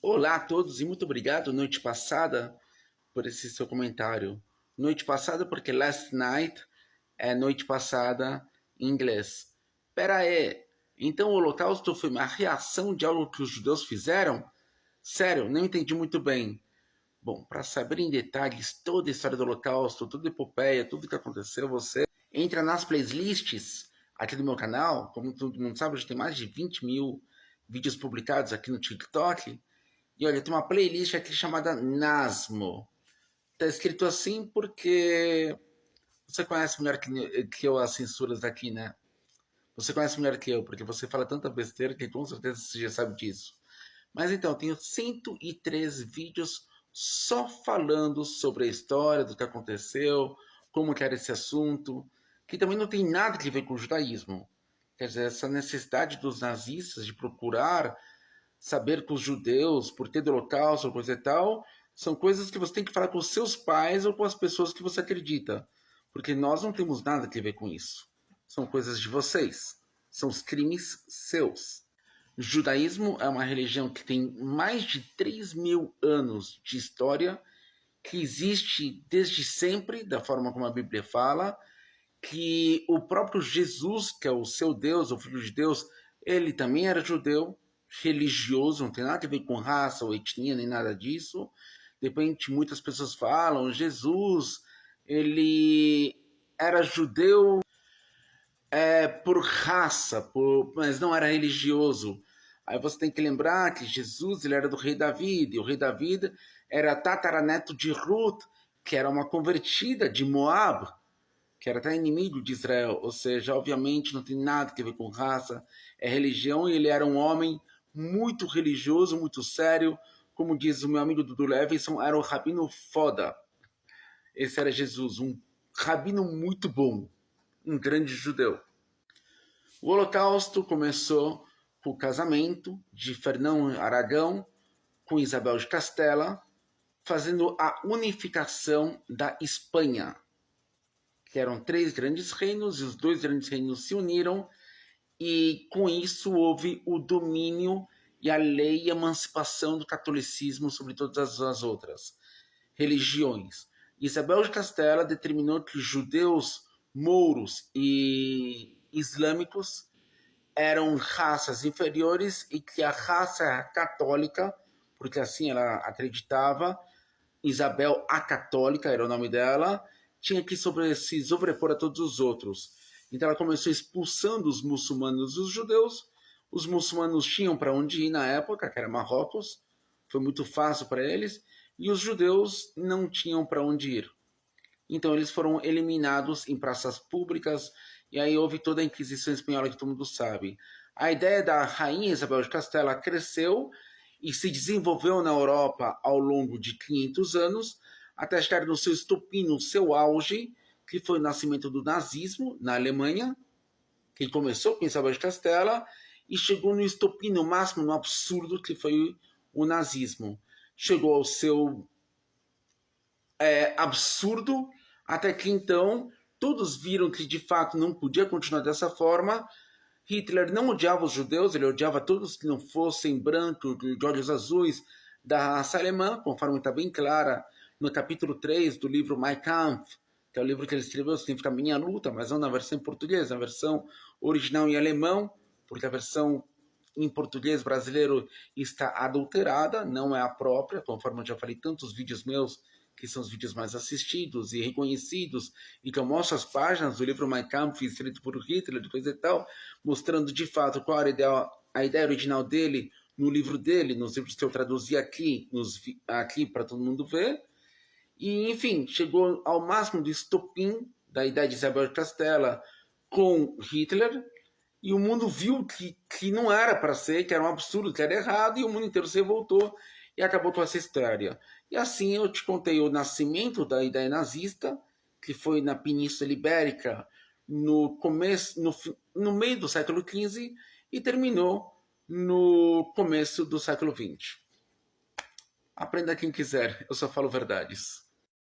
Olá a todos e muito obrigado, noite passada, por esse seu comentário. Noite passada porque last night é noite passada em inglês. Pera aí, então o Holocausto foi uma reação de algo que os judeus fizeram? Sério, não entendi muito bem. Bom, para saber em detalhes toda a história do Holocausto, toda a epopeia, tudo o que aconteceu, você entra nas playlists aqui do meu canal. Como todo mundo sabe, já tem mais de 20 mil vídeos publicados aqui no TikTok. E olha, tem uma playlist aqui chamada Nasmo. Tá escrito assim porque você conhece melhor que eu as censuras daqui, né? Você conhece melhor que eu, porque você fala tanta besteira que com certeza você já sabe disso. Mas então, eu tenho 103 vídeos só falando sobre a história, do que aconteceu, como que era esse assunto, que também não tem nada que ver com o judaísmo. Quer dizer, essa necessidade dos nazistas de procurar saber que os judeus, por ter do holocausto ou coisa e tal, são coisas que você tem que falar com os seus pais ou com as pessoas que você acredita. Porque nós não temos nada a ver com isso. São coisas de vocês. São os crimes seus. O judaísmo é uma religião que tem mais de 3.000 anos de história, que existe desde sempre, da forma como a Bíblia fala, que o próprio Jesus, que é o seu Deus, o Filho de Deus, ele também era judeu, religioso, não tem nada a ver com raça ou etnia, nem nada disso. De repente, muitas pessoas falam, Jesus, ele era judeu por raça, mas não era religioso. Aí você tem que lembrar que Jesus ele era do rei David, e o rei David era tataraneto de Ruth, que era uma convertida de Moab, que era até inimigo de Israel, ou seja, obviamente não tem nada a ver com raça, é religião, e ele era um homem muito religioso, muito sério, como diz o meu amigo Dudu Levinson, era um rabino foda. Esse era Jesus, um rabino muito bom, um grande judeu. O Holocausto começou com o casamento de Fernão Aragão com Isabel de Castela, fazendo a unificação da Espanha, que eram 3 grandes reinos, e os 2 grandes reinos se uniram, e com isso houve o domínio e a lei e a emancipação do catolicismo sobre todas as outras religiões. Isabel de Castela determinou que judeus, mouros e islâmicos eram raças inferiores e que a raça católica, porque assim ela acreditava, Isabel a Católica era o nome dela, tinha que se sobrepor a todos os outros. Então ela começou expulsando os muçulmanos e os judeus. Os muçulmanos tinham para onde ir na época, que era Marrocos, foi muito fácil para eles, e os judeus não tinham para onde ir. Então eles foram eliminados em praças públicas, e aí houve toda a Inquisição Espanhola que todo mundo sabe. A ideia da rainha Isabel de Castela cresceu e se desenvolveu na Europa ao longo de 500 anos, até chegar no seu estopim, no seu auge, que foi o nascimento do nazismo na Alemanha, que começou com Isabel de Castela e chegou no estopim, no máximo, no absurdo que foi o nazismo. Chegou ao seu absurdo, até que então todos viram que de fato não podia continuar dessa forma. Hitler não odiava os judeus, ele odiava todos que não fossem brancos, de olhos azuis, da raça alemã, conforme está bem clara no capítulo 3 do livro Mein Kampf, que é o livro que ele escreveu, significa Minha Luta, mas não na versão em português, na versão original em alemão, porque a versão em português brasileiro está adulterada, não é a própria, conforme eu já falei tantos vídeos meus, que são os vídeos mais assistidos e reconhecidos, e que eu mostro as páginas do livro Mein Kampf, escrito por Hitler, de coisa e tal, mostrando de fato qual era a ideia original dele, no livro dele, nos livros que eu traduzi aqui, aqui para todo mundo ver. E, enfim, chegou ao máximo do estopim da ideia de Isabel de Castela com Hitler, e o mundo viu que não era para ser, que era um absurdo, que era errado, e o mundo inteiro se revoltou e acabou com essa história. E assim eu te contei o nascimento da ideia nazista, que foi na Península Ibérica no começo, no meio do século XV, e terminou no começo do século XX. Aprenda quem quiser, eu só falo verdades.